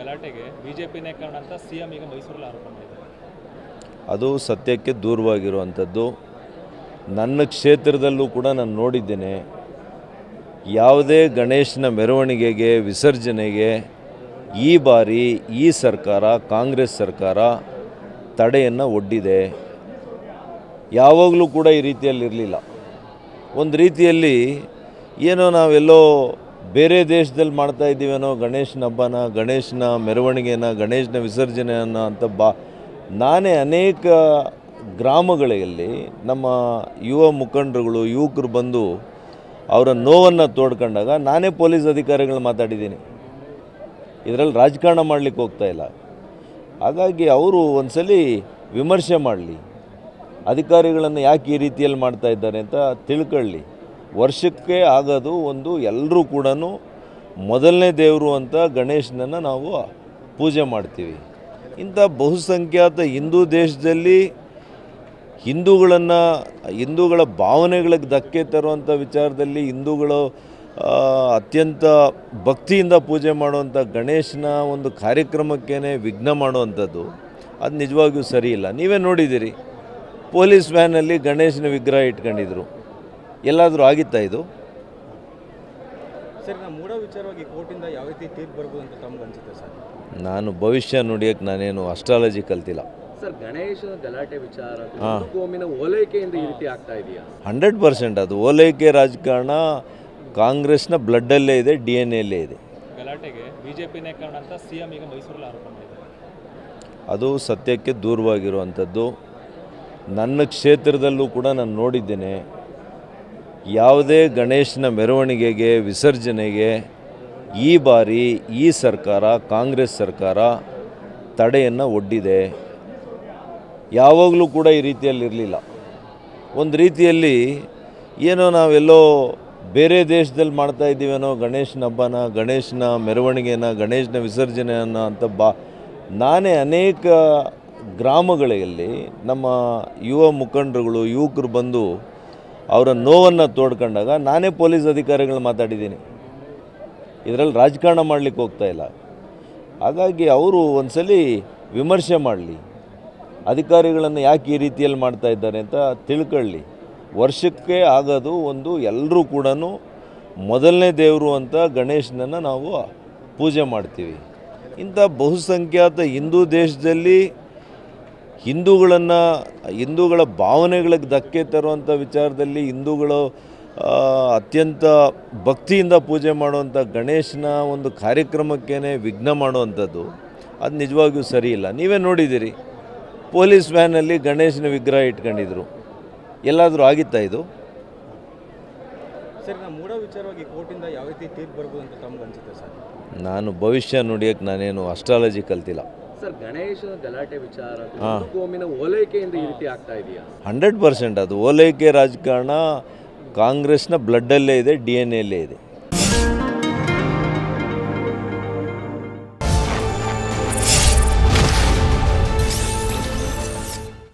ಗಲಾಟೆಗೆ ಬಿಜೆಪಿನೇ ಕಾರಣ ಅಂತ ಸಿಎಂ ಈಗ ಮೈಸೂರಲ್ಲಿ ಆರೋಪ ಮಾಡಿದ್ದಾರೆ. ಅದು ಸತ್ಯಕ್ಕೆ ದೂರವಾಗಿರುವಂಥದ್ದು. ನನ್ನ ಕ್ಷೇತ್ರದಲ್ಲೂ ಕೂಡ ನಾನು ನೋಡಿದ್ದೇನೆ. ಯಾವುದೇ ಗಣೇಶನ ಮೆರವಣಿಗೆಗೆ ವಿಸರ್ಜನೆಗೆ ಈ ಬಾರಿ ಈ ಸರ್ಕಾರ, ಕಾಂಗ್ರೆಸ್ ಸರ್ಕಾರ ತಡೆಯನ್ನು ಒಡ್ಡಿದೆ. ಯಾವಾಗಲೂ ಕೂಡ ಈ ರೀತಿಯಲ್ಲಿರಲಿಲ್ಲ. ಒಂದು ರೀತಿಯಲ್ಲಿ ಏನೋ ನಾವೆಲ್ಲೋ ಬೇರೆ ದೇಶದಲ್ಲಿ ಮಾಡ್ತಾ ಇದ್ದೀವೇನೋ ಗಣೇಶನ ಹಬ್ಬನ, ಗಣೇಶನ ಮೆರವಣಿಗೆನ, ಗಣೇಶನ ವಿಸರ್ಜನೆಯನ್ನು ಅಂತ ನಾನೇ ಅನೇಕ ಗ್ರಾಮಗಳಲ್ಲಿ ನಮ್ಮ ಯುವ ಮುಖಂಡರುಗಳು, ಯುವಕರು ಬಂದು ಅವರ ನೋವನ್ನು ತೋಡ್ಕೊಂಡಾಗ ನಾನೇ ಪೊಲೀಸ್ ಅಧಿಕಾರಿಗಳು ಮಾತಾಡಿದ್ದೀನಿ. ಇದರಲ್ಲಿ ರಾಜಕಾರಣ ಮಾಡಲಿಕ್ಕೆ ಹೋಗ್ತಾ ಇಲ್ಲ. ಹಾಗಾಗಿ ಅವರು ಒಂದ್ಸಲಿ ವಿಮರ್ಶೆ ಮಾಡಲಿ, ಅಧಿಕಾರಿಗಳನ್ನು ಯಾಕೆ ಈ ರೀತಿಯಲ್ಲಿ ಮಾಡ್ತಾ ಇದ್ದಾರೆ ಅಂತ ತಿಳ್ಕೊಳ್ಳಿ. ವರ್ಷಕ್ಕೆ ಆಗೋದು ಒಂದು, ಎಲ್ಲರೂ ಕೂಡ ಮೊದಲನೇ ದೇವರು ಅಂತ ಗಣೇಶನನ್ನು ನಾವು ಪೂಜೆ ಮಾಡ್ತೀವಿ. ಇಂಥ ಬಹುಸಂಖ್ಯಾತ ಹಿಂದೂ ದೇಶದಲ್ಲಿ ಹಿಂದೂಗಳ ಭಾವನೆಗಳಿಗೆ ಧಕ್ಕೆ ತರುವಂಥ ವಿಚಾರದಲ್ಲಿ ಹಿಂದೂಗಳು ಅತ್ಯಂತ ಭಕ್ತಿಯಿಂದ ಪೂಜೆ ಮಾಡುವಂಥ ಗಣೇಶನ ಒಂದು ಕಾರ್ಯಕ್ರಮಕ್ಕೇ ವಿಘ್ನ ಮಾಡುವಂಥದ್ದು ಅದು ನಿಜವಾಗಿಯೂ ಸರಿ ಇಲ್ಲ. ನೀವೇ ನೋಡಿದ್ದೀರಿ, ಪೊಲೀಸ್ ವ್ಯಾನಲ್ಲಿ ಗಣೇಶನ ವಿಗ್ರಹ ಇಟ್ಕೊಂಡಿದ್ರು. ಎಲ್ಲಾದರೂ ಆಗಿತ್ತಾ ಇದು? ಸರ್, ನಾವು ಮೂಢ ವಿಚಾರವಾಗಿ ಕೋರ್ಟಿಂದ ಯಾವ ರೀತಿ ತೀರ್ಪು ಬರ್ಬೋದು ಅಂತ ತಮ್ಗೆ ಅನ್ಸುತ್ತೆ ಸರ್? ನಾನು ಭವಿಷ್ಯ ನುಡಿಯೋಕ್ಕೆ ನಾನೇನು ಅಸ್ಟ್ರಾಲಜಿ ಕಲ್ತಿಲ್ಲ ಸರ್. ಗಣೇಶನ ಗಲಾಟೆ ವಿಚಾರ ಕೋಮಿನ ಓಲೈಕೆಯಿಂದ ಈ ರೀತಿ ಆಗ್ತಾ ಇದೆಯಾ? 100% ಅದು ಓಲೈಕೆ ರಾಜಕಾರಣ ಕಾಂಗ್ರೆಸ್ನ ಬ್ಲಡ್ಡಲ್ಲೇ ಇದೆ, DNA ಇದೆ. ಗಲಾಟೆಗೆ ಬಿಜೆಪಿನೇ ಕಾರಣ ಅಂತ ಸಿಎಂ ಈಗ ಮೈಸೂರಲ್ಲಿ ಆರೋಪ ಮಾಡಿದ್ದಾರೆ. ಅದು ಸತ್ಯಕ್ಕೆ ದೂರವಾಗಿರುವಂಥದ್ದು. ನನ್ನ ಕ್ಷೇತ್ರದಲ್ಲೂ ಕೂಡ ನಾನು ನೋಡಿದ್ದೇನೆ. ಯಾವುದೇ ಗಣೇಶನ ಮೆರವಣಿಗೆಗೆ ವಿಸರ್ಜನೆಗೆ ಈ ಬಾರಿ ಈ ಸರ್ಕಾರ, ಕಾಂಗ್ರೆಸ್ ಸರ್ಕಾರ ತಡೆಯನ್ನು ಒಡ್ಡಿದೆ. ಯಾವಾಗಲೂ ಕೂಡ ಈ ರೀತಿಯಲ್ಲಿರಲಿಲ್ಲ. ಒಂದು ರೀತಿಯಲ್ಲಿ ಏನೋ ನಾವೆಲ್ಲೋ ಬೇರೆ ದೇಶದಲ್ಲಿ ಮಾಡ್ತಾ ಇದ್ದೀವೇನೋ ಗಣೇಶನ ಹಬ್ಬನ, ಗಣೇಶನ ಮೆರವಣಿಗೆನ, ಗಣೇಶನ ವಿಸರ್ಜನೆಯನ್ನು ಅಂತ ನಾನೇ ಅನೇಕ ಗ್ರಾಮಗಳಲ್ಲಿ ನಮ್ಮ ಯುವ ಮುಖಂಡರುಗಳು, ಯುವಕರು ಬಂದು ಅವರ ನೋವನ್ನು ತೋಡ್ಕೊಂಡಾಗ ನಾನೇ ಪೊಲೀಸ್ ಅಧಿಕಾರಿಗಳು ಮಾತಾಡಿದ್ದೀನಿ. ಇದರಲ್ಲಿ ರಾಜಕಾರಣ ಮಾಡಲಿಕ್ಕೆ ಹೋಗ್ತಾ ಇಲ್ಲ. ಹಾಗಾಗಿ ಅವರು ಒಂದ್ಸಲಿ ವಿಮರ್ಶೆ ಮಾಡಲಿ, ಅಧಿಕಾರಿಗಳನ್ನು ಯಾಕೆ ಈ ರೀತಿಯಲ್ಲಿ ಮಾಡ್ತಾ ಇದ್ದಾರೆ ಅಂತ ತಿಳ್ಕೊಳ್ಳಿ. ವರ್ಷಕ್ಕೆ ಆಗೋದು ಒಂದು, ಎಲ್ಲರೂ ಕೂಡ ಮೊದಲನೇ ದೇವರು ಅಂತ ಗಣೇಶನನ್ನು ನಾವು ಪೂಜೆ ಮಾಡ್ತೀವಿ. ಇಂಥ ಬಹುಸಂಖ್ಯಾತ ಹಿಂದೂ ದೇಶದಲ್ಲಿ ಹಿಂದೂಗಳ ಭಾವನೆಗಳಿಗೆ ಧಕ್ಕೆ ತರುವಂಥ ವಿಚಾರದಲ್ಲಿ ಹಿಂದೂಗಳು ಅತ್ಯಂತ ಭಕ್ತಿಯಿಂದ ಪೂಜೆ ಮಾಡುವಂಥ ಗಣೇಶನ ಒಂದು ಕಾರ್ಯಕ್ರಮಕ್ಕೇ ವಿಘ್ನ ಮಾಡುವಂಥದ್ದು ಅದು ನಿಜವಾಗಿಯೂ ಸರಿ ಇಲ್ಲ. ನೀವೇ ನೋಡಿದ್ದೀರಿ, ಪೊಲೀಸ್ ವ್ಯಾನಲ್ಲಿ ಗಣೇಶನ ವಿಗ್ರಹ ಇಟ್ಕೊಂಡಿದ್ರು. ಎಲ್ಲಾದರೂ ಆಗಿತ್ತಾ ಇದು? ಸರ್, ನಾವು ಮೂಢ ವಿಚಾರವಾಗಿ ಕೋರ್ಟಿಂದ ಯಾವ ರೀತಿ ತೀರ್ಪು ಬರ್ಬೋದು ಅಂತ ತಮ್ಗೆ ಅನ್ಸುತ್ತೆ ಸರ್? ನಾನು ಭವಿಷ್ಯ ನುಡಿಯೋಕ್ಕೆ ನಾನೇನು ಅಸ್ಟ್ರಾಲಜಿ ಕಲ್ತಿಲ್ಲ. ಸರ್, ಗಣೇಶನ ಗಲಾಟೆ ವಿಚಾರ ಕೋಮಿನ ಓಲೈಕೆಯಿಂದ ಈ ರೀತಿ ಆಗ್ತಾ ಇದೆಯಾ? 100% ಅದು ಓಲೈಕೆ ರಾಜಕಾರಣ ಕಾಂಗ್ರೆಸ್ನ ಬ್ಲಡ್ಡಲ್ಲೇ ಇದೆ, DNA ಇದೆ.